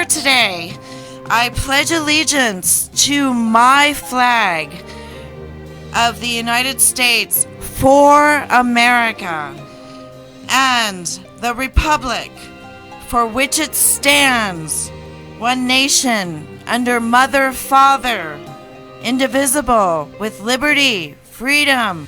swear today, I pledge allegiance to my flag of the United States for America and the Republic for which it stands, one nation, under Mother, Father, indivisible, with liberty, freedom.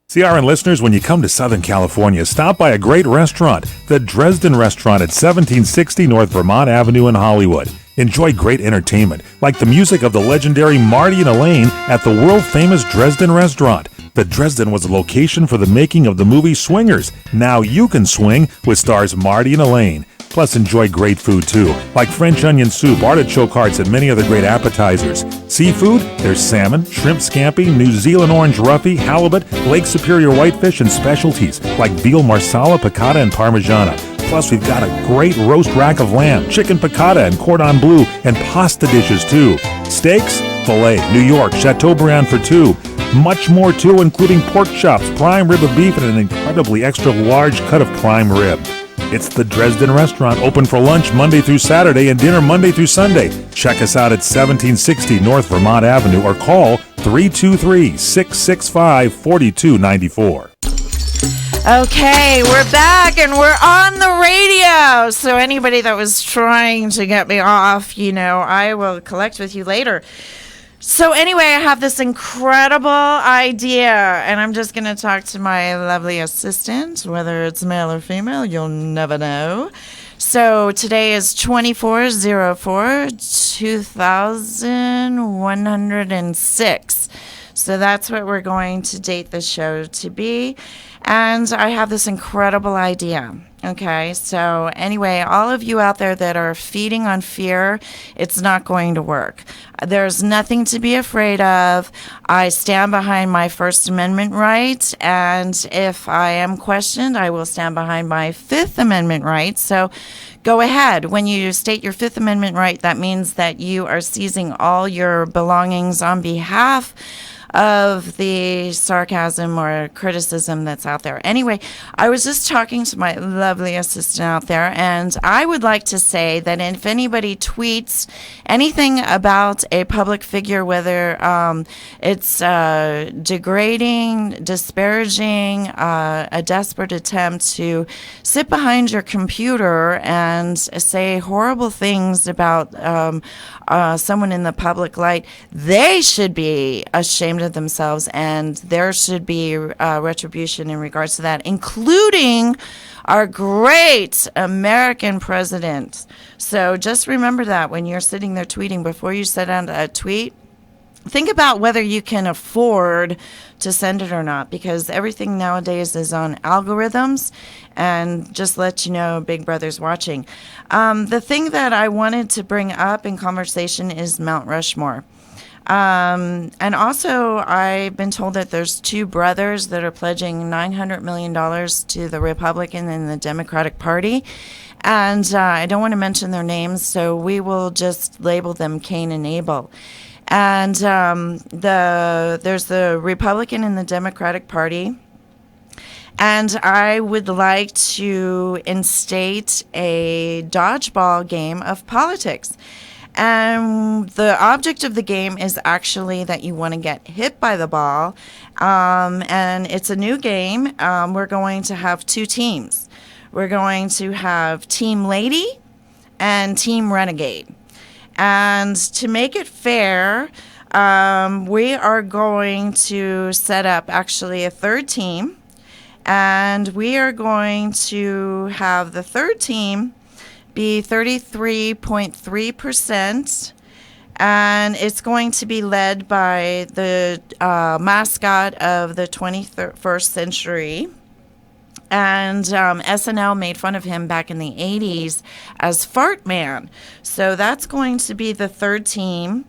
CRN listeners, when you come to Southern California, stop by a great restaurant, the Dresden Restaurant at 1760 North Vermont Avenue in Hollywood. Enjoy great entertainment, like the music of the legendary Marty and Elaine at the world-famous Dresden Restaurant. The Dresden was a location for the making of the movie Swingers. Now you can swing with stars Marty and Elaine. Plus, enjoy great food, too, like French onion soup, artichoke hearts, and many other great appetizers. Seafood, there's salmon, shrimp scampi, New Zealand orange roughy, halibut, Lake Superior whitefish, and specialties like veal marsala, piccata, and parmigiana. Plus, we've got a great roast rack of lamb, chicken piccata, and cordon bleu, and pasta dishes, too. Steaks, filet, New York, Chateaubriand for two. Much more, too, including pork chops, prime rib of beef, and an incredibly extra large cut of prime rib. It's the Dresden Restaurant, open for lunch Monday through Saturday and dinner Monday through Sunday. Check us out at 1760 North Vermont Avenue or call 323-665-4294. Okay, we're back and we're on the radio. So anybody that was trying to get me off, I will collect with you later. So anyway, I have this incredible idea, and I'm just going to talk to my lovely assistant, whether it's male or female, you'll never know. So today is 24/04/2106. So that's what we're going to date the show to be. And I have this incredible idea. Okay, so anyway, all of you out there that are feeding on fear, it's not going to work. There's nothing to be afraid of. I stand behind my First Amendment right, and if I am questioned, I will stand behind my Fifth Amendment right. So go ahead. When you state your Fifth Amendment right, that means that you are seizing all your belongings on behalf of the sarcasm or criticism that's out there. Anyway, I was just talking to my lovely assistant out there, and I would like to say that if anybody tweets anything about a public figure, whether it's degrading, disparaging, a desperate attempt to sit behind your computer and say horrible things about someone in the public light, they should be ashamed of themselves, and there should be retribution in regards to that, including our great American president. So just remember that when you're sitting there tweeting, before you send out a tweet, think about whether you can afford to send it or not, because everything nowadays is on algorithms, and just let you know, Big Brother's watching. The thing that I wanted to bring up in conversation is Mount Rushmore. And also, I've been told that there's two brothers that are pledging $900 million to the Republican and the Democratic Party. And I don't want to mention their names, so we will just label them Cain and Abel. And there's the Republican and the Democratic Party. And I would like to instate a dodgeball game of politics. And the object of the game is actually that you want to get hit by the ball. And it's a new game. We're going to have two teams. We're going to have Team Lady and Team Renegade. And to make it fair, we are going to set up actually a third team. And we are going to have the third team be 33.3%, and it's going to be led by the mascot of the 21st century. And SNL made fun of him back in the 80s as Fart Man. So that's going to be the third team.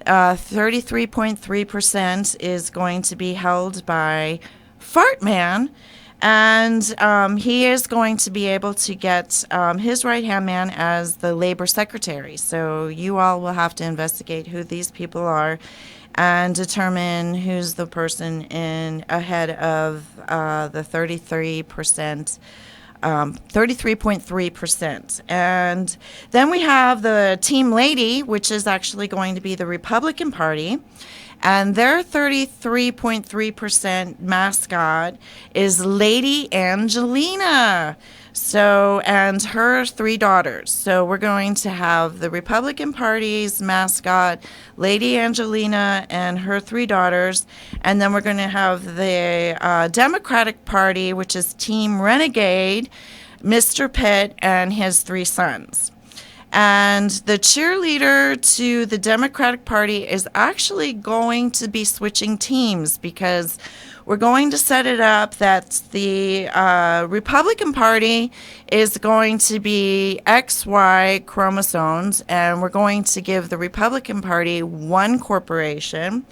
33.3% is going to be held by Fart Man. And he is going to be able to get his right-hand man as the labor secretary. So you all will have to investigate who these people are and determine who's the person in ahead of the 33% 33.3%. And then we have the Team Lady, which is actually going to be the Republican Party. And their 33.3% mascot is Lady Angelina. So, and her 3 daughters. So we're going to have the Republican Party's mascot, Lady Angelina, and her 3 daughters. And then we're going to have the Democratic Party, which is Team Renegade, Mr. Pitt, and his 3 sons. And the cheerleader to the Democratic Party is actually going to be switching teams, because we're going to set it up that the Republican Party is going to be XY chromosomes, and we're going to give the Republican Party 1 corporation.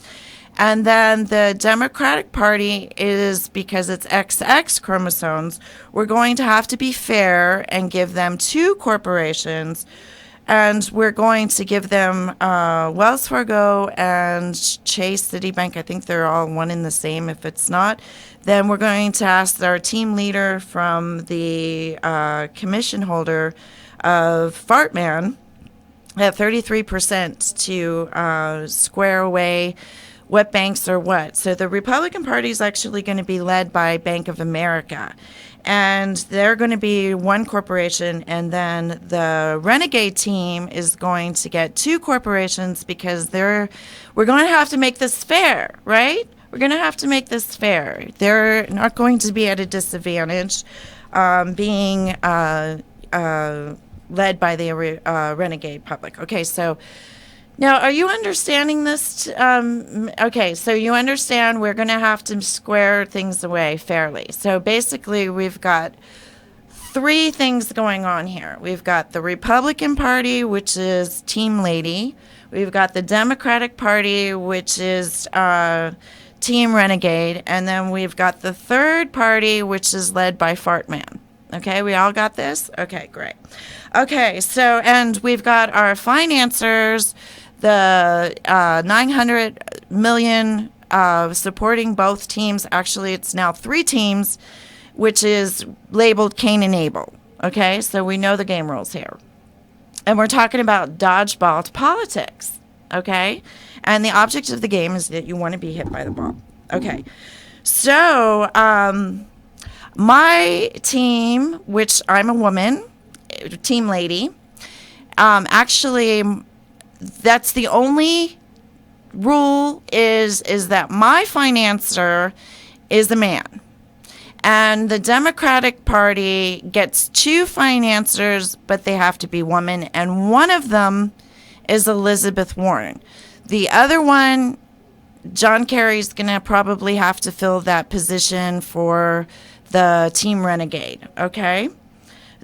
And then the Democratic Party is, because it's XX chromosomes, we're going to have to be fair and give them 2 corporations. And we're going to give them Wells Fargo and Chase Citibank. I think they're all one and the same. If it's not, then we're going to ask our team leader from the commission holder of Fartman at 33% to square away what banks are what. So the Republican Party is actually going to be led by Bank of America. And they're going to be 1 corporation, and then the Renegade team is going to get 2 corporations, because we're going to have to make this fair, right? We're going to have to make this fair. They're not going to be at a disadvantage being led by the Renegade public. Okay, so now, are you understanding this? Okay, so you understand we're going to have to square things away fairly. So basically, we've got 3 things going on here. We've got the Republican Party, which is Team Lady. We've got the Democratic Party, which is Team Renegade. And then we've got the third party, which is led by Fartman. Okay, we all got this? Okay, great. Okay, so, and we've got our financiers, the $900 million supporting both teams. Actually, it's now 3 teams, which is labeled Cain and Abel. Okay, so we know the game rules here. And we're talking about dodgeball politics. Okay, and the object of the game is that you want to be hit by the ball. Okay, so my team, which I'm a woman, Team Lady, actually, that's the only rule is that my financer is a man. And the Democratic Party gets 2 financiers, but they have to be women. And one of them is Elizabeth Warren. The other one, John Kerry's going to probably have to fill that position for the Team Renegade, okay?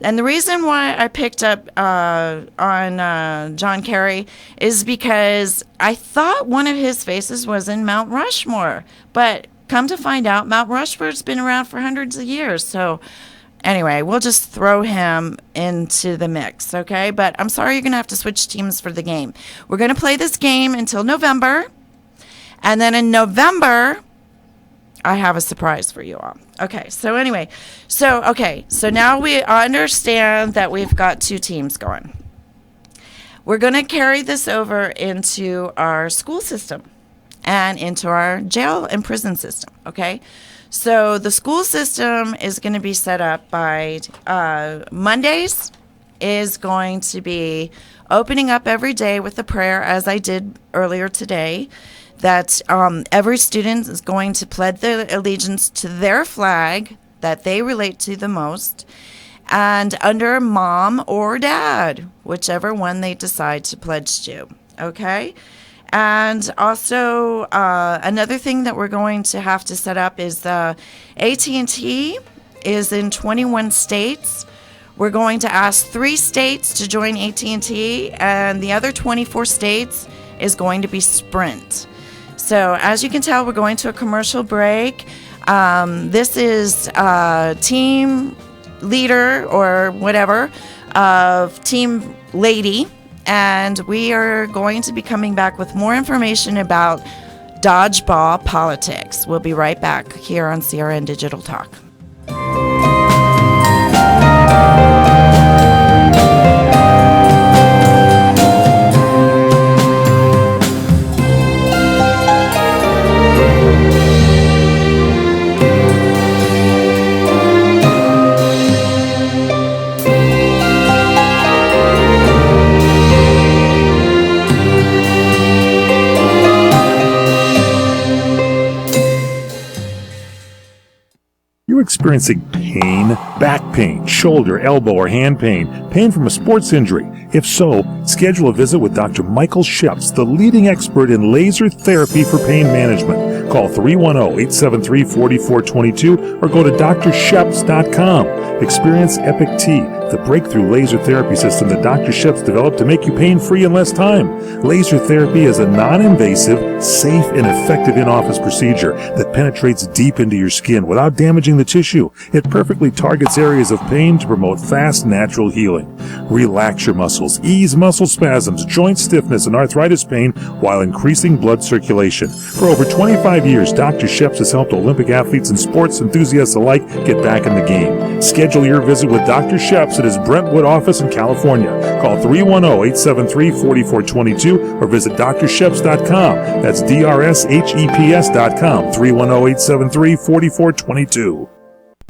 And the reason why I picked up on John Kerry is because I thought one of his faces was in Mount Rushmore. But come to find out, Mount Rushmore's been around for hundreds of years. So anyway, we'll just throw him into the mix, okay? But I'm sorry you're going to have to switch teams for the game. We're going to play this game until November. And then in November, I have a surprise for you all. Okay, so anyway, so now we understand that we've got 2 teams going. We're going to carry this over into our school system and into our jail and prison system, okay? So the school system is going to be set up by Mondays is going to be opening up every day with a prayer, as I did earlier today, that every student is going to pledge their allegiance to their flag that they relate to the most, and under mom or dad, whichever one they decide to pledge to, okay? And also, another thing that we're going to have to set up is AT&T is in 21 states. We're going to ask 3 states to join AT&T, and the other 24 states is going to be Sprint. So as you can tell, we're going to a commercial break. This is team leader or whatever of Team Lady, and we are going to be coming back with more information about dodgeball politics. We'll be right back here on CRN Digital Talk. You're experiencing pain, back pain, shoulder, elbow, or hand pain from a sports injury. If so, schedule a visit with Dr. Michael Sheps, the leading expert in laser therapy for pain management. Call 310-873-4422 or go to drsheps.com. Experience Epic T, the breakthrough laser therapy system that Dr. Sheps developed to make you pain-free in less time. Laser therapy is a non-invasive, safe, and effective in-office procedure that penetrates deep into your skin without damaging the tissue. It perfectly targets areas of pain to promote fast, natural healing. Relax your muscles, ease muscle spasms, joint stiffness, and arthritis pain while increasing blood circulation. For over 25 years, Dr. Sheps has helped Olympic athletes and sports enthusiasts alike get back in the game. Schedule your visit with Dr. Sheps at his Brentwood office in California. Call 310-873-4422 or visit drsheps.com. That's DRSHEPS.com, 310-873-4422.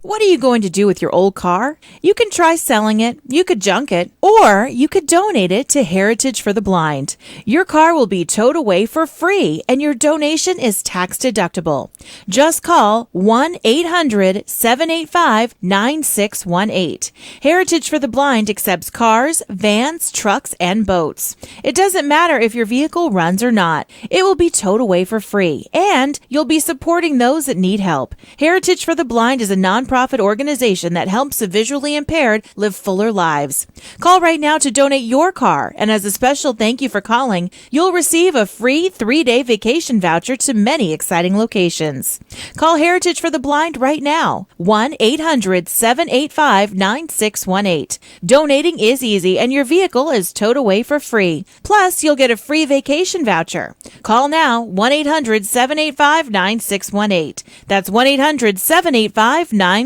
What are you going to do with your old car? You can try selling it, you could junk it, or you could donate it to Heritage for the Blind. Your car will be towed away for free, and your donation is tax deductible. Just call 1-800-785-9618. Heritage for the Blind accepts cars, vans, trucks, and boats. It doesn't matter if your vehicle runs or not. It will be towed away for free, and you'll be supporting those that need help. Heritage for the Blind is a nonprofit organization that helps the visually impaired live fuller lives. Call right now to donate your car, and as a special thank you for calling, you'll receive a free 3-day vacation voucher to many exciting locations. Call Heritage for the Blind right now, 1-800-785-9618. Donating is easy, and your vehicle is towed away for free. Plus, you'll get a free vacation voucher. Call now, 1-800-785-9618. That's 1-800-785-9618.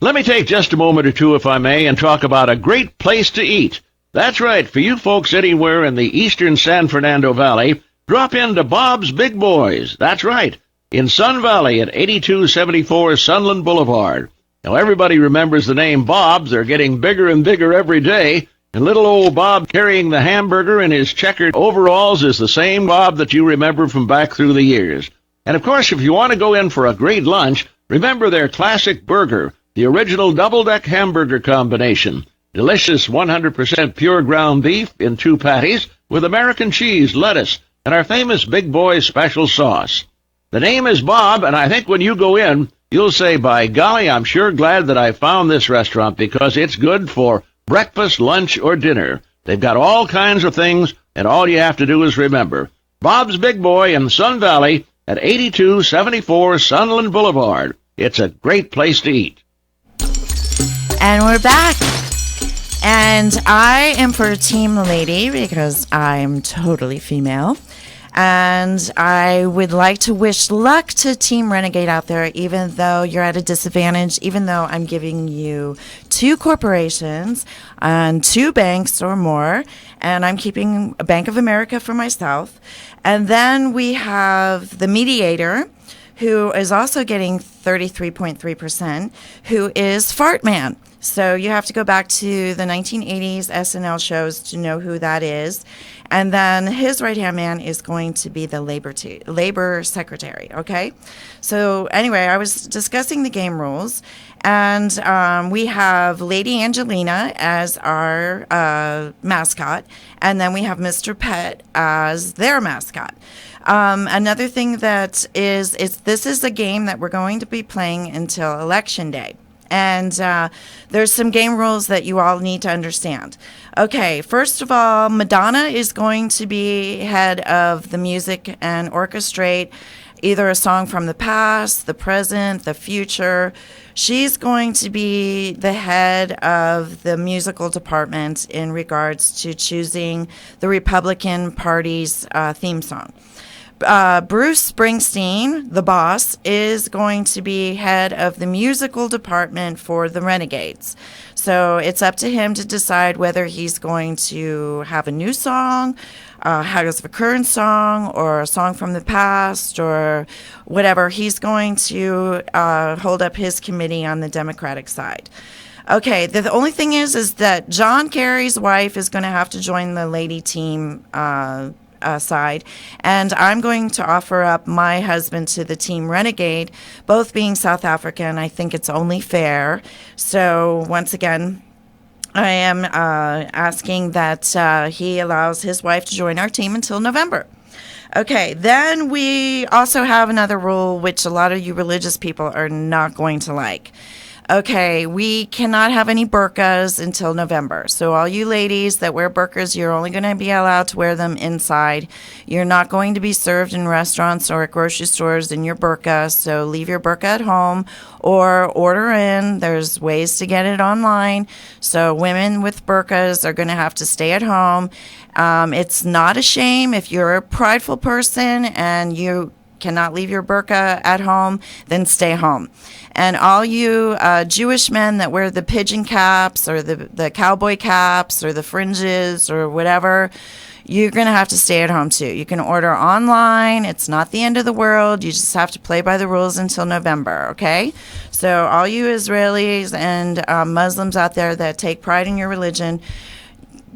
Let me take just a moment or two, if I may, and talk about a great place to eat. That's right, for you folks anywhere in the eastern San Fernando Valley, drop into Bob's Big Boys. That's right, in Sun Valley at 8274 Sunland Boulevard. Now, everybody remembers the name Bob's. They're getting bigger and bigger every day, and little old Bob carrying the hamburger in his checkered overalls is the same Bob that you remember from back through the years. And of course, if you want to go in for a great lunch, remember their classic burger, the original double-deck hamburger combination. Delicious 100% pure ground beef in 2 patties with American cheese, lettuce, and our famous Big Boy special sauce. The name is Bob, and I think when you go in, you'll say, by golly, I'm sure glad that I found this restaurant because it's good for breakfast, lunch, or dinner. They've got all kinds of things, and all you have to do is remember. Bob's Big Boy in Sun Valley at 8274 Sunland Boulevard. It's a great place to eat. And we're back. And I am for Team Lady because I'm totally female. And I would like to wish luck to Team Renegade out there, even though you're at a disadvantage, even though I'm giving you 2 corporations and 2 banks or more, and I'm keeping Bank of America for myself. And then we have the mediator, who is also getting 33.3%, who is Fart Man. So you have to go back to the 1980s SNL shows to know who that is. And then his right-hand man is going to be the labor secretary, okay? So anyway, I was discussing the game rules, and we have Lady Angelina as our mascot, and then we have Mr. Pet as their mascot. Another thing that is this is a game that we're going to be playing until Election Day. And there's some game rules that you all need to understand. Okay, first of all, Madonna is going to be head of the music and orchestrate either a song from the past, the present, the future. She's going to be the head of the musical department in regards to choosing the Republican Party's theme song. Bruce Springsteen, the boss, is going to be head of the musical department for the Renegades. So it's up to him to decide whether he's going to have a new song, has a current song, or a song from the past, or whatever. He's going to hold up his committee on the Democratic side. Okay, the only thing is that John Kerry's wife is going to have to join the lady team side, and I'm going to offer up my husband to the team Renegade, both being South African. I think it's only fair. So once again, I am asking that he allows his wife to join our team until November. Okay, then we also have another rule which a lot of you religious people are not going to like. Okay, we cannot have any burqas until November. So all you ladies that wear burqas, you're only going to be allowed to wear them inside. You're not going to be served in restaurants or at grocery stores in your burqa. So leave your burqa at home or order in. There's ways to get it online. So women with burqas are going to have to stay at home. It's not a shame if you're a prideful person and you cannot leave your burqa at home, then stay home. And all you Jewish men that wear the pigeon caps or the cowboy caps or the fringes or whatever, you're going to have to stay at home too. You can order online. It's not the end of the world. You just have to play by the rules until November, okay? So all you Israelis and Muslims out there that take pride in your religion,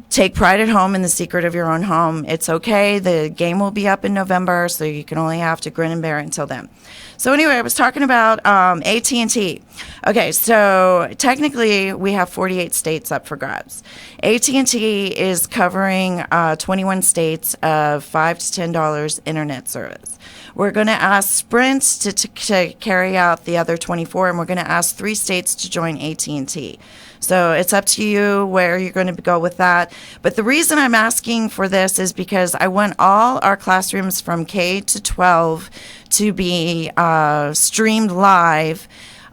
take pride at home in the secret of your own home. It's okay. The game will be up in November, so you can only have to grin and bear it until then. So anyway, I was talking about AT&T. Okay, so technically we have 48 states up for grabs. AT&T is covering 21 states of $5 to $10 internet service. We're going to ask Sprint to carry out the other 24, and we're going to ask 3 states to join AT&T. So it's up to you where you're going to go with that. But the reason I'm asking for this is because I want all our classrooms from K to 12 to be streamed live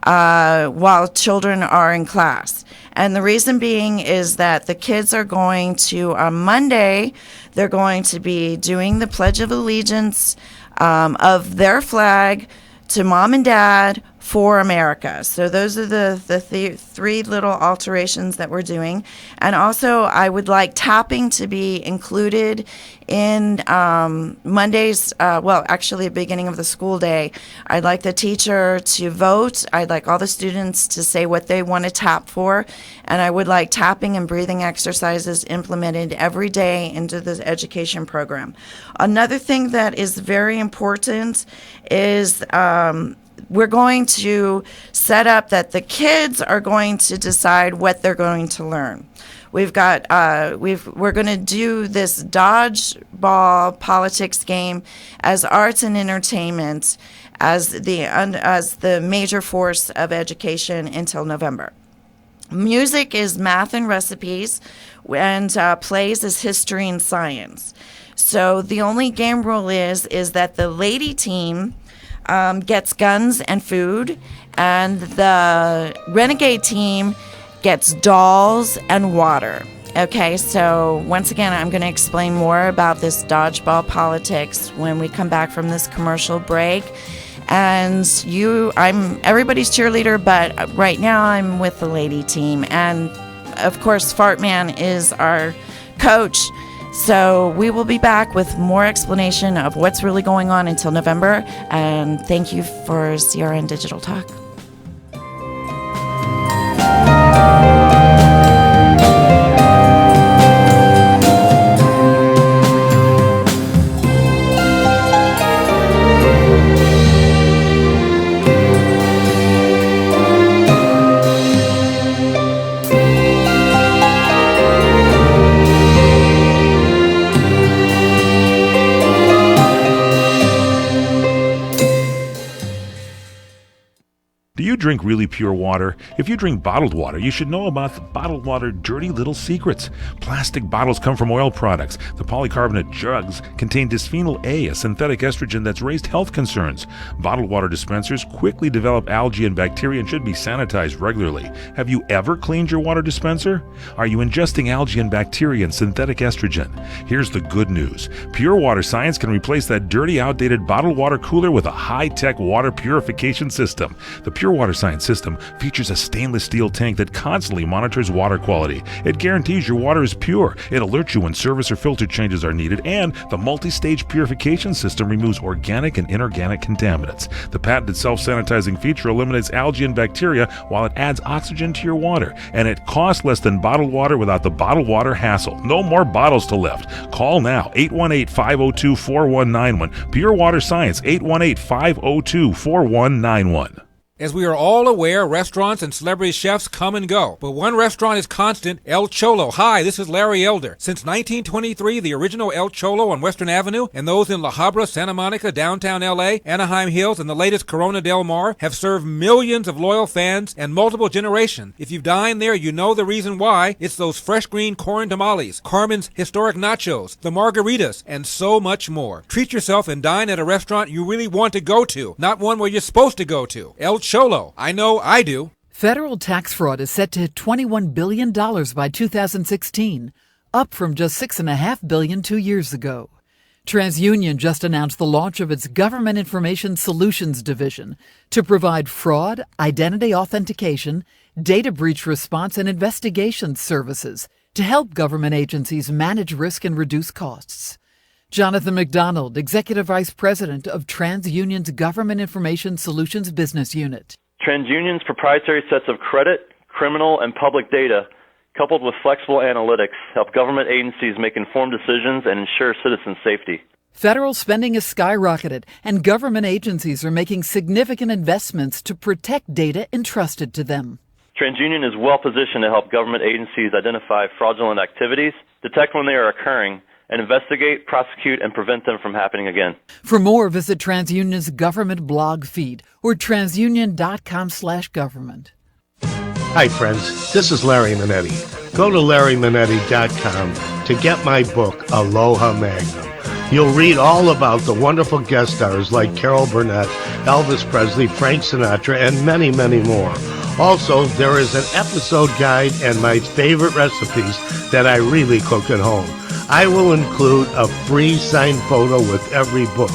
while children are in class. And the reason being is that the kids are going to, on Monday, they're going to be doing the Pledge of Allegiance of their flag to mom and dad for America. So those are the 3 little alterations that we're doing. And also, I would like tapping to be included in Monday's, actually, the beginning of the school day. I'd like the teacher to vote. I'd like all the students to say what they want to tap for. And I would like tapping and breathing exercises implemented every day into the education program. Another thing that is very important is we're going to set up that the kids are going to decide what they're going to learn. We're going to do this dodgeball politics game as arts and entertainment as the major force of education until November. Music is math and recipes, and plays is history and science. So the only game rule is that the lady team gets guns and food, and the renegade team gets dolls and water. Okay, so once again, I'm going to explain more about this dodgeball politics when we come back from this commercial break. And I'm everybody's cheerleader, but right now I'm with the lady team. And of course, Fartman is our coach. So we will be back with more explanation of what's really going on until November. And thank you for CRN Digital Talk. drink really pure water? If you drink bottled water, you should know about the bottled water dirty little secrets. Plastic bottles come from oil products. The polycarbonate jugs contain bisphenol A, a synthetic estrogen that's raised health concerns. Bottled water dispensers quickly develop algae and bacteria and should be sanitized regularly. Have you ever cleaned your water dispenser? Are you ingesting algae and bacteria and synthetic estrogen? Here's the good news. Pure Water Science can replace that dirty, outdated bottled water cooler with a high-tech water purification system. The Pure Water Science system features a stainless steel tank that constantly monitors water quality. It guarantees your water is pure. It alerts you when service or filter changes are needed, and the multi-stage purification system removes organic and inorganic contaminants. The patented self-sanitizing feature eliminates algae and bacteria while it adds oxygen to your water, and it costs less than bottled water without the bottled water hassle. No more bottles to lift. Call now, 818-502-4191. Pure Water Science, 818-502-4191. As we are all aware, restaurants and celebrity chefs come and go. But one restaurant is constant, El Cholo. Hi, this is Larry Elder. Since 1923, the original El Cholo on Western Avenue and those in La Habra, Santa Monica, downtown LA, Anaheim Hills, and the latest Corona Del Mar have served millions of loyal fans and multiple generations. If you've dined there, you know the reason why. It's those fresh green corn tamales, Carmen's historic nachos, the margaritas, and so much more. Treat yourself and dine at a restaurant you really want to go to, not one where you're supposed to go to. El Cholo. I know I do. Federal tax fraud is set to hit $21 billion by 2016, up from just $6.5 billion 2 years ago. TransUnion just announced the launch of its Government Information Solutions division to provide fraud, identity authentication, data breach response, and investigation services to help government agencies manage risk and reduce costs. Jonathan McDonald, Executive Vice President of TransUnion's Government Information Solutions Business Unit. TransUnion's proprietary sets of credit, criminal, and public data, coupled with flexible analytics, help government agencies make informed decisions and ensure citizen safety. Federal spending has skyrocketed, and government agencies are making significant investments to protect data entrusted to them. TransUnion is well positioned to help government agencies identify fraudulent activities, detect when they are occurring, and investigate, prosecute, and prevent them from happening again. For more, visit TransUnion's government blog feed or transunion.com/government. Hi, friends. This is Larry Manetti. Go to LarryManetti.com to get my book, Aloha Magnum. You'll read all about the wonderful guest stars like Carol Burnett, Elvis Presley, Frank Sinatra, and many, many more. Also, there is an episode guide and my favorite recipes that I really cook at home. I will include a free signed photo with every book.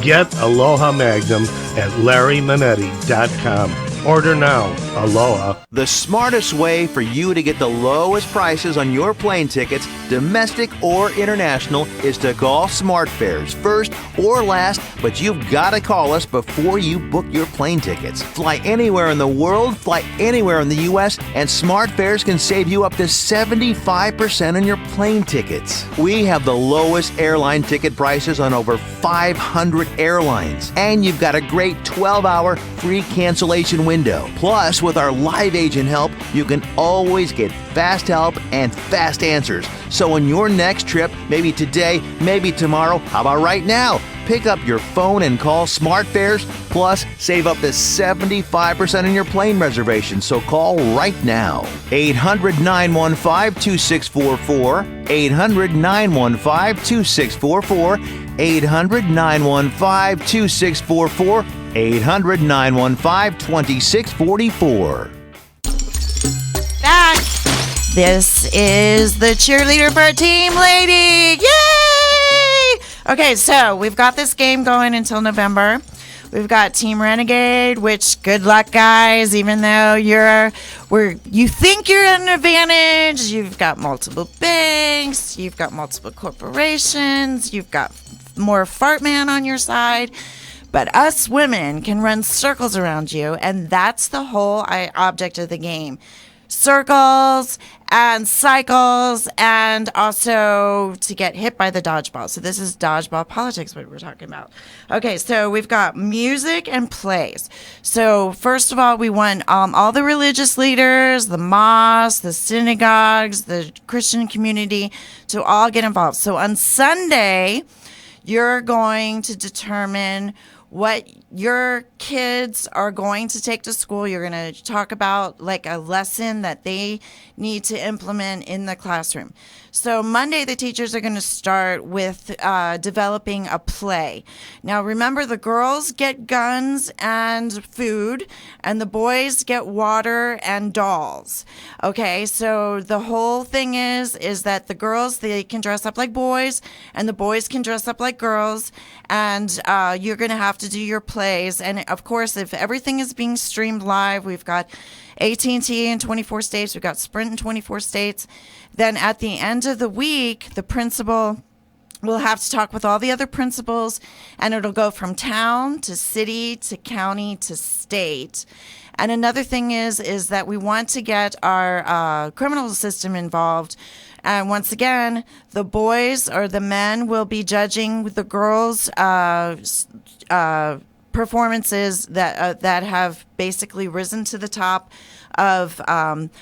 Get Aloha Magnum at LarryManetti.com. Order now. Aloha. The smartest way for you to get the lowest prices on your plane tickets, domestic or international, is to call SmartFares first or last, but you've got to call us before you book your plane tickets. Fly anywhere in the world, fly anywhere in the U.S., and SmartFares can save you up to 75% on your plane tickets. We have the lowest airline ticket prices on over 500 airlines, and you've got a great 12-hour free cancellation window. Plus, with our live agent help, you can always get fast help and fast answers. So on your next trip, maybe today, maybe tomorrow, how about right now? Pick up your phone and call SmartFares, plus save up to 75% on your plane reservation. So call right now. 800-915-2644, 800-915-2644, 800-915-2644, 800-915-2644. Back. This is the cheerleader for Team Lady. Yay! Okay, so we've got this game going until November. We've got Team Renegade, which good luck, guys. Even though you think you're at an advantage, you've got multiple banks, you've got multiple corporations, you've got more fart man on your side. But us women can run circles around you, and that's the whole object of the game. Circles and cycles, and also to get hit by the dodgeball. So this is dodgeball politics, what we're talking about. Okay, so we've got music and plays. So first of all, we want all the religious leaders, the mosques, the synagogues, the Christian community to all get involved. So on Sunday, you're going to determine what your kids are going to take to school. You're going to talk about like a lesson that they need to implement in the classroom. So Monday, the teachers are going to start with developing a play. Now, remember, the girls get guns and food, and the boys get water and dolls. Okay, so the whole thing is that the girls, they can dress up like boys, and the boys can dress up like girls, and you're going to have to do your plays. And of course, if everything is being streamed live, we've got AT&T in 24 states, we've got Sprint in 24 states. Then at the end of the week, the principal will have to talk with all the other principals, and it'll go from town to city to county to state. And another thing is that we want to get our criminal system involved. And once again, the boys or the men will be judging the girls' performances that have basically risen to the top of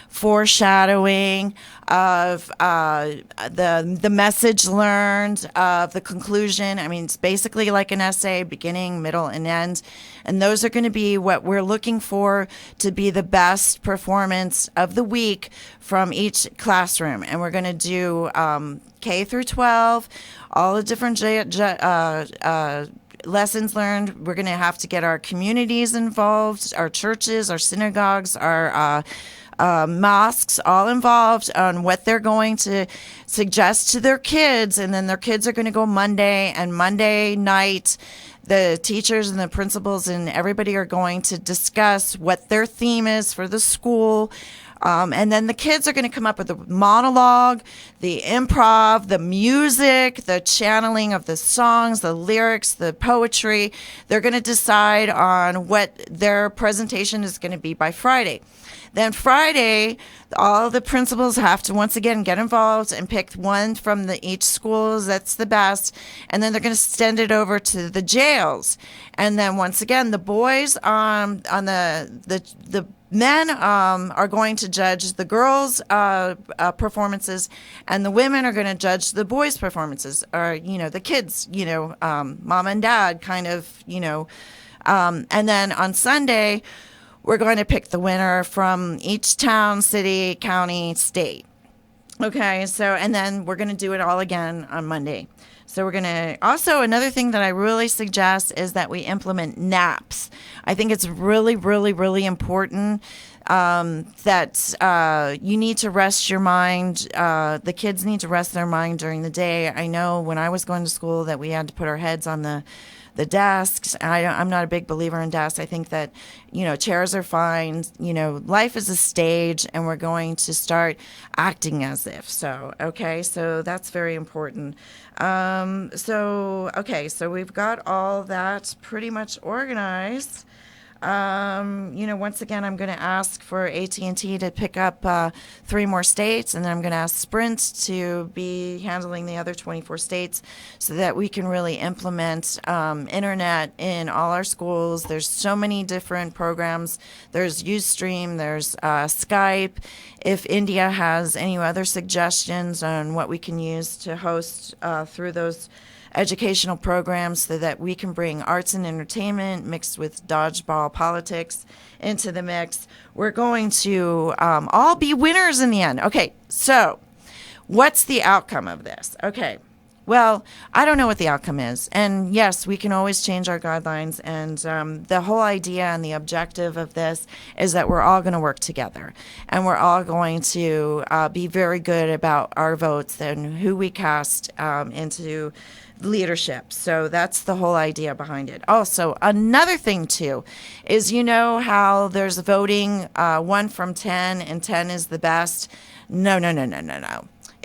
foreshadowing, of the message learned, of the conclusion. I mean, it's basically like an essay, beginning, middle, and end. And those are going to be what we're looking for to be the best performance of the week from each classroom. And we're going to do K through 12, all the different lessons learned. We're going to have to get our communities involved, our churches, our synagogues, our mosques all involved on what they're going to suggest to their kids. And then their kids are going to go Monday, and Monday night, the teachers and the principals and everybody are going to discuss what their theme is for the school. And then the kids are going to come up with the monologue, the improv, the music, the channeling of the songs, the lyrics, the poetry. They're going to decide on what their presentation is going to be by Friday. Then Friday, all the principals have to once again get involved and pick one from each school that's the best, and then they're going to send it over to the jails. And then once again, the boys on the men are going to judge the girls' performances, and the women are going to judge the boys' performances, or the kids, mom and dad kind of, and then on Sunday, we're going to pick the winner from each town, city, county, state. Okay, so, and then we're going to do it all again on Monday. So we're going to, also another thing that I really suggest is that we implement naps. I think it's really, really, really important that you need to rest your mind. The kids need to rest their mind during the day. I know when I was going to school that we had to put our heads on the desks. I'm not a big believer in desks. I think that, chairs are fine. Life is a stage, and we're going to start acting as if. So that's very important. So we've got all that pretty much organized. Once again, I'm going to ask for AT&T to pick up 3 more states, and then I'm going to ask Sprint to be handling the other 24 states so that we can really implement internet in all our schools. There's so many different programs. There's Ustream, there's Skype. If India has any other suggestions on what we can use to host through those educational programs so that we can bring arts and entertainment mixed with dodgeball politics into the mix, we're going to all be winners in the end. Okay, so what's the outcome of this? Okay, well, I don't know what the outcome is. And yes, we can always change our guidelines. And the whole idea and the objective of this is that we're all going to work together. And we're all going to be very good about our votes and who we cast into leadership. So that's the whole idea behind it. Also, another thing too is how there's voting 1 from 10 and 10 is the best. No.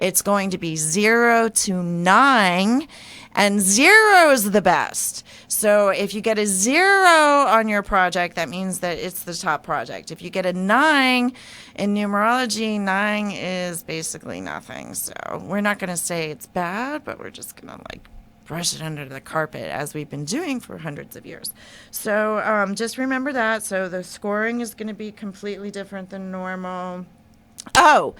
It's going to be 0 to 9, and 0 is the best. So if you get a 0 on your project, that means that it's the top project. If you get a 9 in numerology, 9 is basically nothing. So we're not going to say it's bad, but we're just going to brush it under the carpet as we've been doing for hundreds of years. So just remember that. So the scoring is going to be completely different than normal. Oh,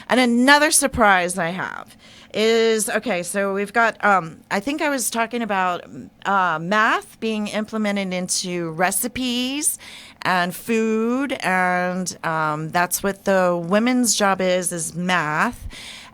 and another surprise I have is, okay, so we've got, I think I was talking about math being implemented into recipes and food, and that's what the women's job is math.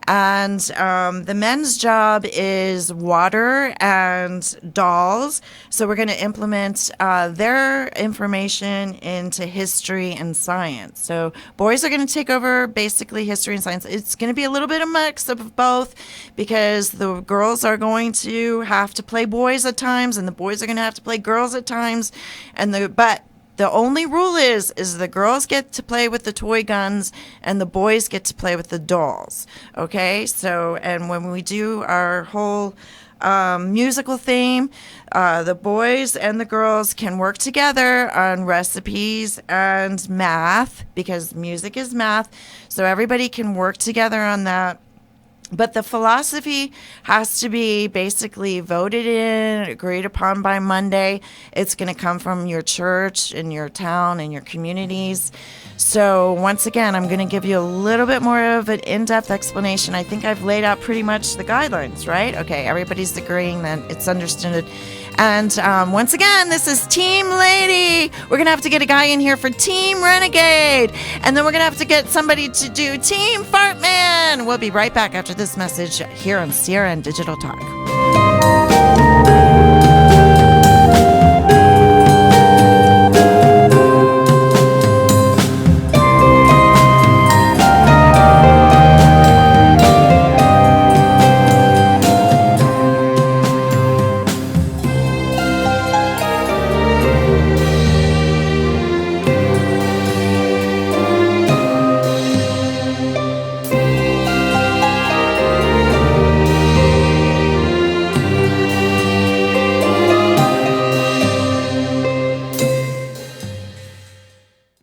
And the men's job is water and dolls. So we're going to implement their information into history and science. So boys are going to take over basically history and science. It's going to be a little bit of a mix of both because the girls are going to have to play boys at times and the boys are going to have to play girls at times. But the only rule is the girls get to play with the toy guns and the boys get to play with the dolls. Okay? So, and when we do our whole musical theme, the boys and the girls can work together on recipes and math because music is math. So everybody can work together on that. But the philosophy has to be basically voted in, agreed upon by Monday. It's going to come from your church and your town and your communities. So once again, I'm going to give you a little bit more of an in-depth explanation. I think I've laid out pretty much the guidelines, right? Okay, everybody's agreeing that it's understood. And once again, this is Team Lady. We're going to have to get a guy in here for Team Renegade. And then we're going to have to get somebody to do Team Fartman. We'll be right back after this message here on CRN Digital Talk.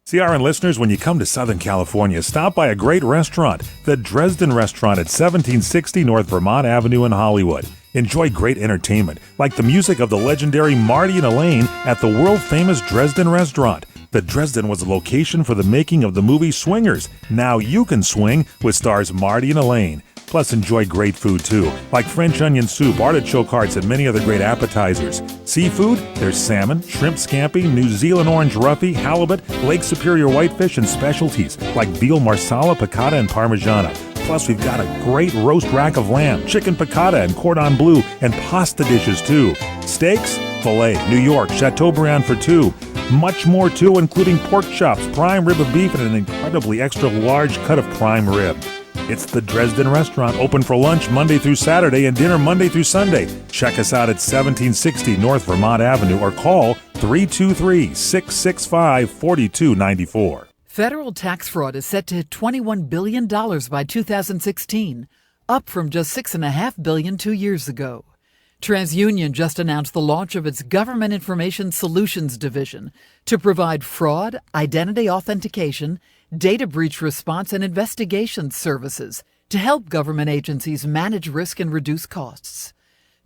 CRN listeners, when you come to Southern California, stop by a great restaurant, the Dresden Restaurant at 1760 North Vermont Avenue in Hollywood. Enjoy great entertainment, like the music of the legendary Marty and Elaine at the world-famous Dresden Restaurant. The Dresden was a location for the making of the movie Swingers. Now you can swing with stars Marty and Elaine. Plus, enjoy great food, too, like French onion soup, artichoke hearts, and many other great appetizers. Seafood, there's salmon, shrimp scampi, New Zealand orange roughy, halibut, Lake Superior whitefish, and specialties like veal marsala, piccata, and parmigiana. Plus, we've got a great roast rack of lamb, chicken piccata, and cordon bleu, and pasta dishes, too. Steaks, filet, New York, Chateaubriand for two. Much more, too, including pork chops, prime rib of beef, and an incredibly extra large cut of prime rib. It's the Dresden Restaurant, open for lunch Monday through Saturday and dinner Monday through Sunday. Check us out at 1760 North Vermont Avenue or call 323-665-4294. Federal tax fraud is set to hit $21 billion by 2016, up from just $6.5 billion 2 years ago. TransUnion just announced the launch of its Government Information Solutions Division to provide fraud, identity authentication, data breach response, and investigation services to help government agencies manage risk and reduce costs.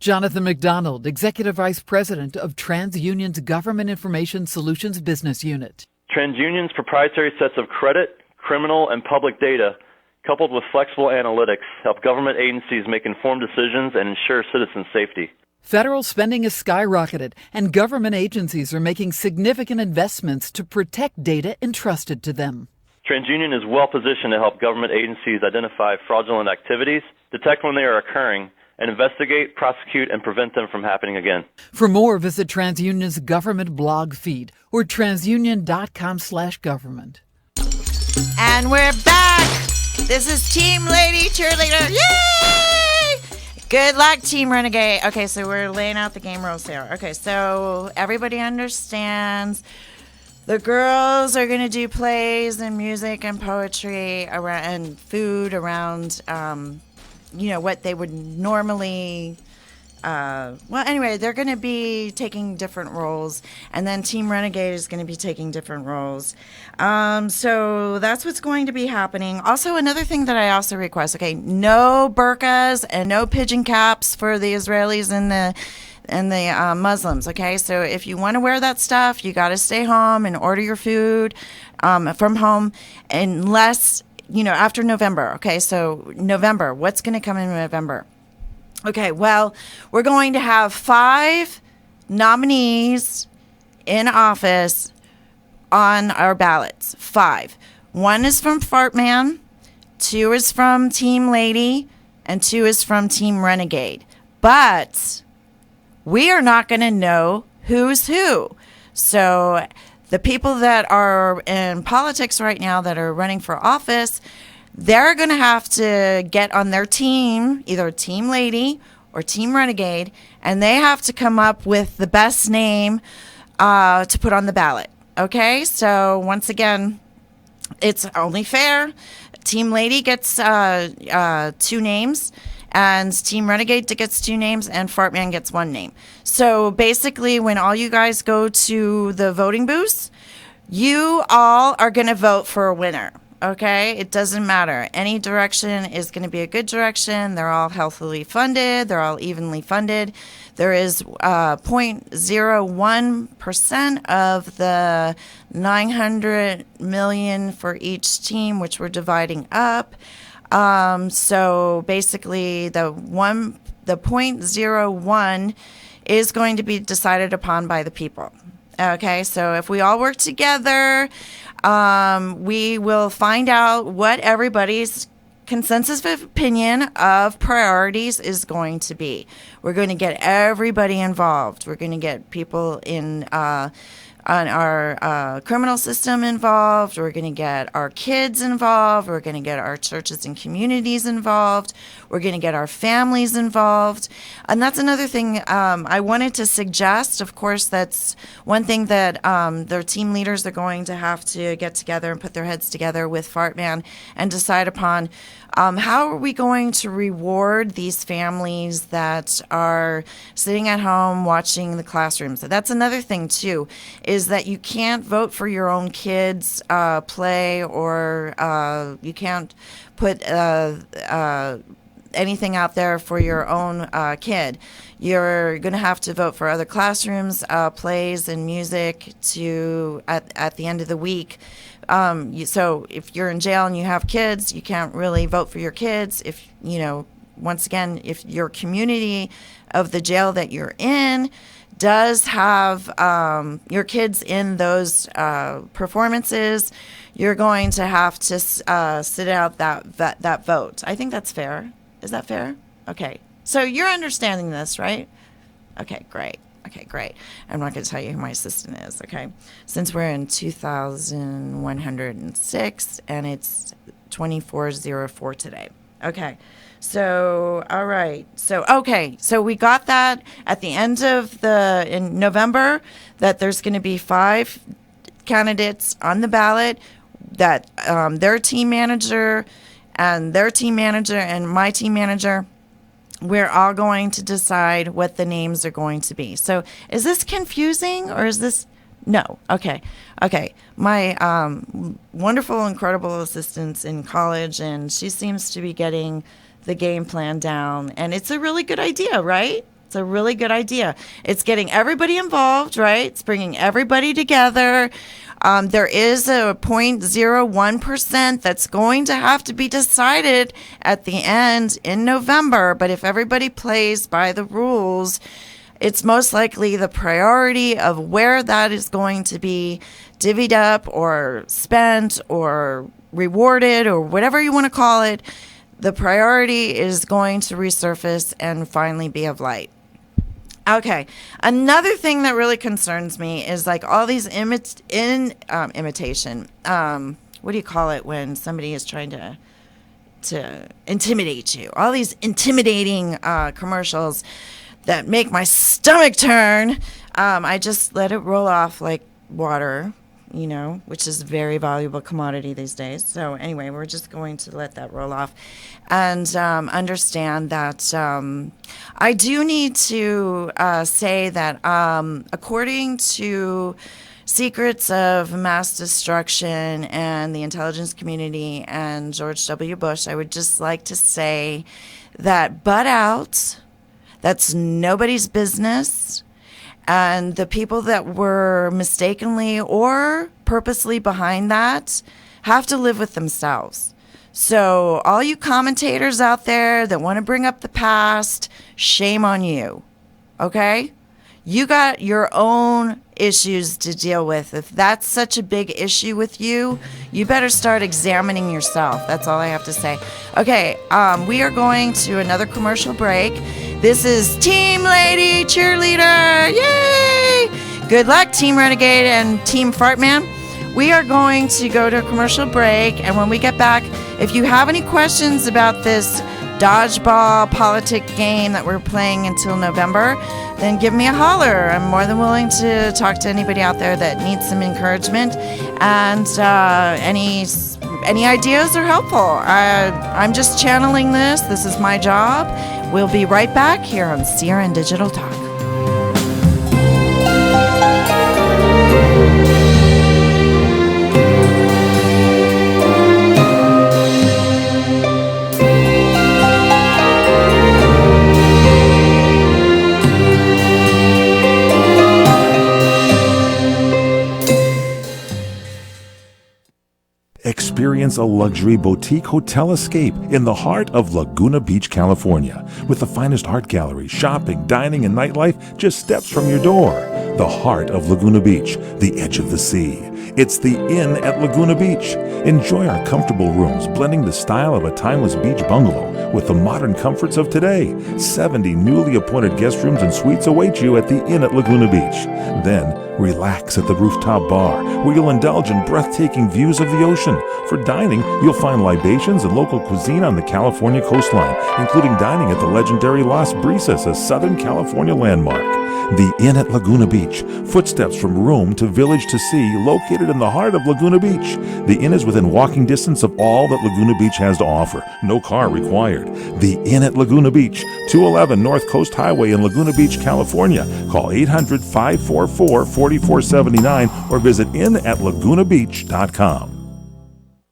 Jonathan McDonald, Executive Vice President of TransUnion's Government Information Solutions Business Unit. TransUnion's proprietary sets of credit, criminal, and public data, coupled with flexible analytics, help government agencies make informed decisions and ensure citizen safety. Federal spending has skyrocketed, and government agencies are making significant investments to protect data entrusted to them. TransUnion is well positioned to help government agencies identify fraudulent activities, detect when they are occurring, and investigate, prosecute, and prevent them from happening again. For more, visit TransUnion's government blog feed or transunion.com/government. And we're back. This is Team Lady Cheerleader. Yay! Good luck, Team Renegade. Okay, so we're laying out the game rules here. Okay, so everybody understands. The girls are going to do plays and music and poetry around, and food around, what they would normally, anyway, they're going to be taking different roles. And then Team Renegade is going to be taking different roles. So that's what's going to be happening. Also, another thing that I also request, okay, no burqas and no pigeon caps for the Israelis and the Muslims, okay? So if you want to wear that stuff, you got to stay home and order your food from home unless after November. Okay, so November, what's going to come in November? Okay, well, we're going to have 5 nominees in office on our ballots. 5. 1 is from Fartman, 2 is from Team Lady, and 2 is from Team Renegade. But we are not going to know who's who. So the people that are in politics right now that are running for office, they're going to have to get on their team, either Team Lady or Team Renegade, and they have to come up with the best name to put on the ballot. Okay, so once again, it's only fair. Team Lady gets 2 names, and Team Renegade gets 2 names, and Fartman gets 1 name. So basically, when all you guys go to the voting booths, you all are going to vote for a winner. Okay, it doesn't matter. Any direction is going to be a good direction. They're all healthily funded. They're all evenly funded. There is 0.01% of the 900 million for each team, which we're dividing up. So basically, the 0.01 is going to be decided upon by the people. Okay, so if we all work together, we will find out what everybody's consensus of opinion of priorities is going to be. We're going to get everybody involved. We're going to get people in on our criminal system involved. We're going to get our kids involved. We're going to get our churches and communities involved. We're going to get our families involved. And that's another thing I wanted to suggest. Of course, that's one thing that their team leaders are going to have to get together and put their heads together with Fartman and decide upon how are we going to reward these families that are sitting at home watching the classrooms. So that's another thing, too, is that you can't vote for your own kids' play, or you can't put anything out there for your own kid. You're going to have to vote for other classrooms, plays, and music to at the end of the week. So if you're in jail and you have kids, you can't really vote for your kids. If, once again, if your community of the jail that you're in does have your kids in those performances, you're going to have to sit out that vote. I think that's fair. Is that fair? Okay. So you're understanding this, right? Okay, great. Okay, great. I'm not going to tell you who my assistant is, okay? Since we're in 2106 and it's 2404 today. Okay. So, all right. So, okay. So we got that at the end of in November that there's going to be 5 candidates on the ballot that their team manager and my team manager, we're all going to decide what the names are going to be. So is this confusing or is this... No. Okay. My wonderful, incredible assistant's in college, and she seems to be getting the game plan down. And it's a really good idea, right? It's a really good idea. It's getting everybody involved, right? It's bringing everybody together. There is a 0.01% that's going to have to be decided at the end in November. But if everybody plays by the rules, it's most likely the priority of where that is going to be divvied up or spent or rewarded or whatever you want to call it. The priority is going to resurface and finally be of light. Okay, another thing that really concerns me is like all these imitation. What do you call it when somebody is trying to intimidate you? All these intimidating commercials that make my stomach turn. I just let it roll off like water, which is a very valuable commodity these days. So anyway, we're just going to let that roll off and understand that I do need to say that according to Secrets of Mass Destruction and the intelligence community and George W. Bush, I would just like to say that butt out, that's nobody's business. And the people that were mistakenly or purposely behind that have to live with themselves. So all you commentators out there that want to bring up the past, shame on you. Okay? You got your own issues to deal with. If that's such a big issue with you, you better start examining yourself. That's all I have to say. Okay, we are going to another commercial break. This is Team Lady Cheerleader. Yay! Good luck, Team Renegade and Team Fartman. We are going to go to a commercial break, and when we get back, if you have any questions about this dodgeball politic game that we're playing until November, then give me a holler. I'm more than willing to talk to anybody out there that needs some encouragement, and any ideas are helpful. I'm just channeling this. This is my job. We'll be right back here on CRN Digital Talk. Experience a luxury boutique hotel escape in the heart of Laguna Beach, California, with the finest art gallery, shopping, dining, and nightlife just steps from your door. The heart of Laguna Beach, the edge of the sea. It's the Inn at Laguna Beach. Enjoy our comfortable rooms, blending the style of a timeless beach bungalow with the modern comforts of today. 70 newly appointed guest rooms and suites await you at the Inn at Laguna Beach. Then, relax at the rooftop bar, where you'll indulge in breathtaking views of the ocean. For dining, you'll find libations and local cuisine on the California coastline, including dining at the legendary Las Brisas, a Southern California landmark. The Inn at Laguna Beach, footsteps from room to village to sea, located in the heart of Laguna Beach. The Inn is within walking distance of all that Laguna Beach has to offer. No car required. The Inn at Laguna Beach, 211 North Coast Highway in Laguna Beach, California. Call 800-544-4479 or visit innatlagunabeach.com.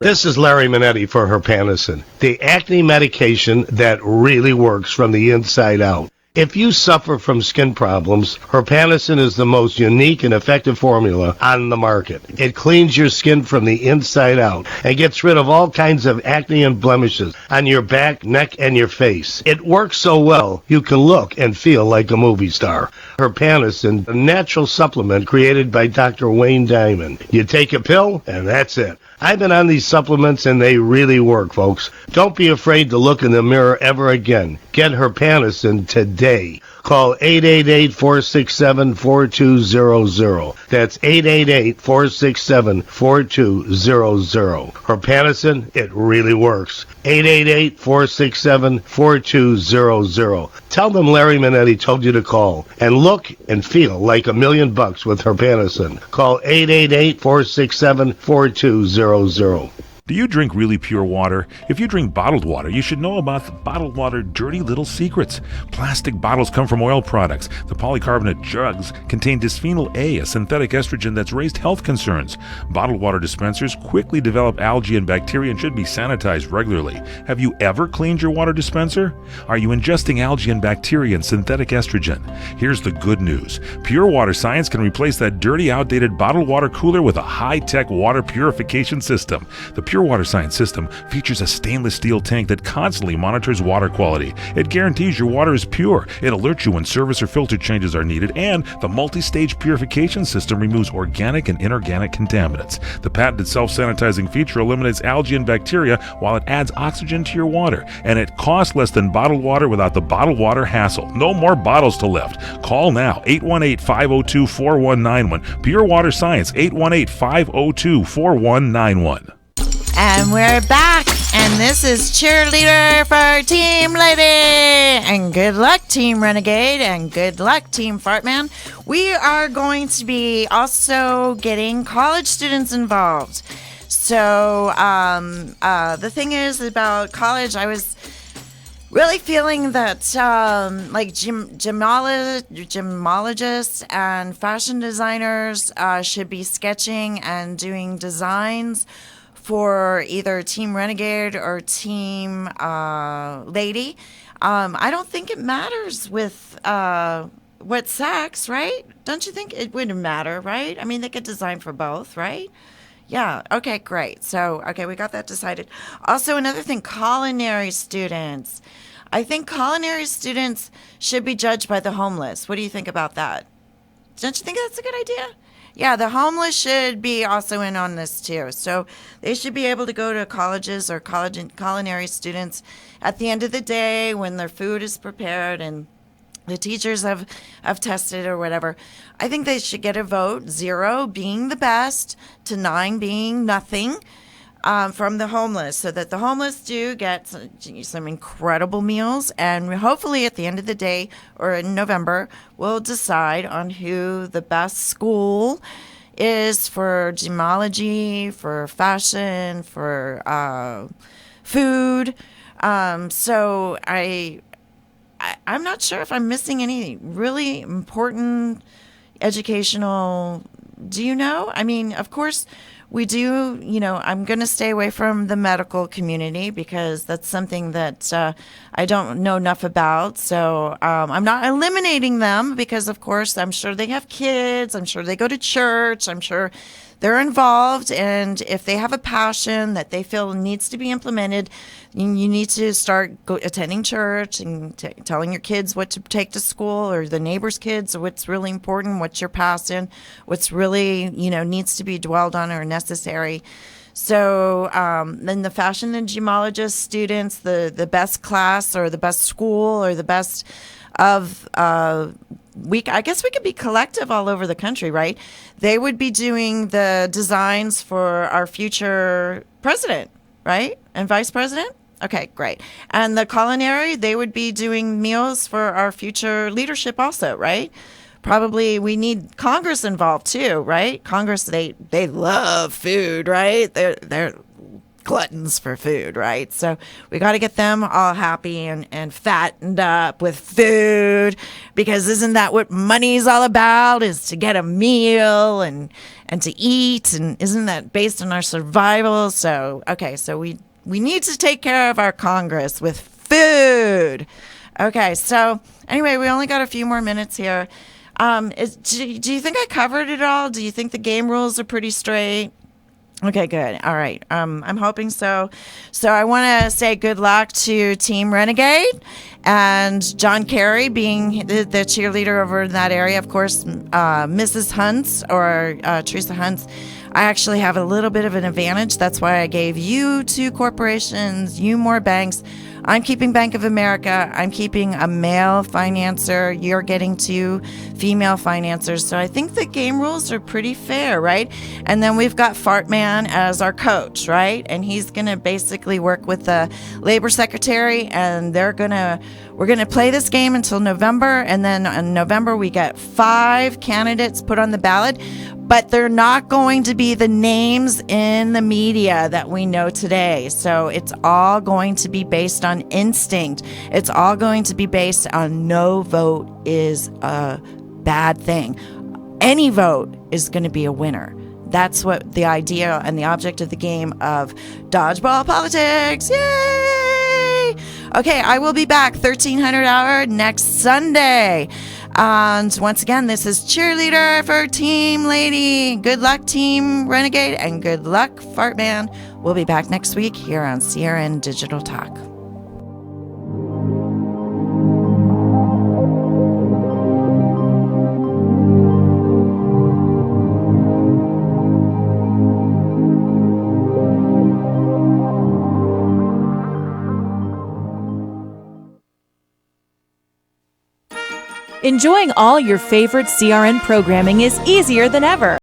This is Larry Minetti for Herpanasin, the acne medication that really works from the inside out. If you suffer from skin problems, Herpanasin is the most unique and effective formula on the market. It cleans your skin from the inside out and gets rid of all kinds of acne and blemishes on your back, neck, and your face. It works so well, you can look and feel like a movie star. Herpanasin, a natural supplement created by Dr. Wayne Diamond. You take a pill, and that's it. I've been on these supplements, and they really work, folks. Don't be afraid to look in the mirror ever again. Get Herpanasin today. Call 888-467-4200. That's 888-467-4200. Herpanasin, it really works. 888-467-4200. Tell them Larry Minetti told you to call and look and feel like $1 million with Herpanasin. Call 888-467-4200. Do you drink really pure water? If you drink bottled water, you should know about the bottled water dirty little secrets. Plastic bottles come from oil products. The polycarbonate jugs contain bisphenol A, a synthetic estrogen that's raised health concerns. Bottled water dispensers quickly develop algae and bacteria and should be sanitized regularly. Have you ever cleaned your water dispenser? Are you ingesting algae and bacteria and synthetic estrogen? Here's the good news. Pure Water Science can replace that dirty, outdated bottled water cooler with a high-tech water purification system. The Pure Water Science system features a stainless steel tank that constantly monitors water quality. It guarantees your water is pure. It alerts you when service or filter changes are needed, and the multi-stage purification system removes organic and inorganic contaminants. The patented self-sanitizing feature eliminates algae and bacteria while it adds oxygen to your water, and it costs less than bottled water without the bottled water hassle. No more bottles to lift. Call now, 818-502-4191. Pure Water Science, 818-502-4191. And we're back, and this is Cheerleader for Team Lady. And good luck, Team Renegade, and good luck, Team Fartman. We are going to be also getting college students involved. So the thing is about college, I was really feeling that like gemologists and fashion designers should be sketching and doing designs for either Team Renegade or Team Lady. I don't think it matters with what sex, right? Don't you think it wouldn't matter, right? I mean, they could design for both, right? Yeah. Okay, great. So, okay, we got that decided. Also, another thing, culinary students. I think culinary students should be judged by the homeless. What do you think about that? Don't you think that's a good idea? Yeah, the homeless should be also in on this too. So they should be able to go to colleges or college and culinary students at the end of the day when their food is prepared and the teachers have tested or whatever. I think they should get a vote, 0 being the best to 9 being nothing. From the homeless, so that the homeless do get some incredible meals, and hopefully at the end of the day or in November we'll decide on who the best school is for gemology, for fashion, for food. So I'm not sure if I'm missing any really important educational. Do you know? I mean, of course. We do, I'm going to stay away from the medical community because that's something that I don't know enough about. So I'm not eliminating them because, of course, I'm sure they have kids. I'm sure they go to church. I'm sure they're involved. And if they have a passion that they feel needs to be implemented, you need to start attending church and telling your kids what to take to school, or the neighbor's kids, what's really important, what's your passion, what's really, needs to be dwelled on or necessary. So then the fashion and gemologist students, the best class or the best school or the best of I guess we could be collective all over the country, right? They would be doing the designs for our future president, right? And vice president? Okay, great. And the culinary, they would be doing meals for our future leadership also, right? Probably we need Congress involved too, right? Congress, they love food, right? They're gluttons for food, right? So we got to get them all happy and fattened up with food, because isn't that what money's all about, is to get a meal and to eat, and isn't that based on our survival? So, okay, so we need to take care of our Congress with food. Okay, so anyway, we only got a few more minutes here. Do you think I covered it all? Do you think the game rules are pretty straight? Okay, good. All right. I'm hoping so. So I want to say good luck to Team Renegade and John Kerry being the cheerleader over in that area. Of course, Mrs. Huntz or Teresa Huntz. I actually have a little bit of an advantage. That's why I gave you 2 corporations, you more banks. I'm keeping Bank of America. I'm keeping a male financer. You're getting 2 female financiers. So I think the game rules are pretty fair, right? And then we've got Fartman as our coach, right? And he's going to basically work with the labor secretary, and we're going to play this game until November. And then in November, we get 5 candidates put on the ballot. But they're not going to be the names in the media that we know today. So it's all going to be based on instinct. It's all going to be based on no vote is a bad thing. Any vote is going to be a winner. That's what the idea and the object of the game of dodgeball politics. Yay! Okay, I will be back 1300 hour next Sunday. And once again, this is cheerleader for Team Lady. Good luck, Team Renegade, and good luck, Fartman. We'll be back next week here on CRN Digital Talk. Enjoying all your favorite CRN programming is easier than ever.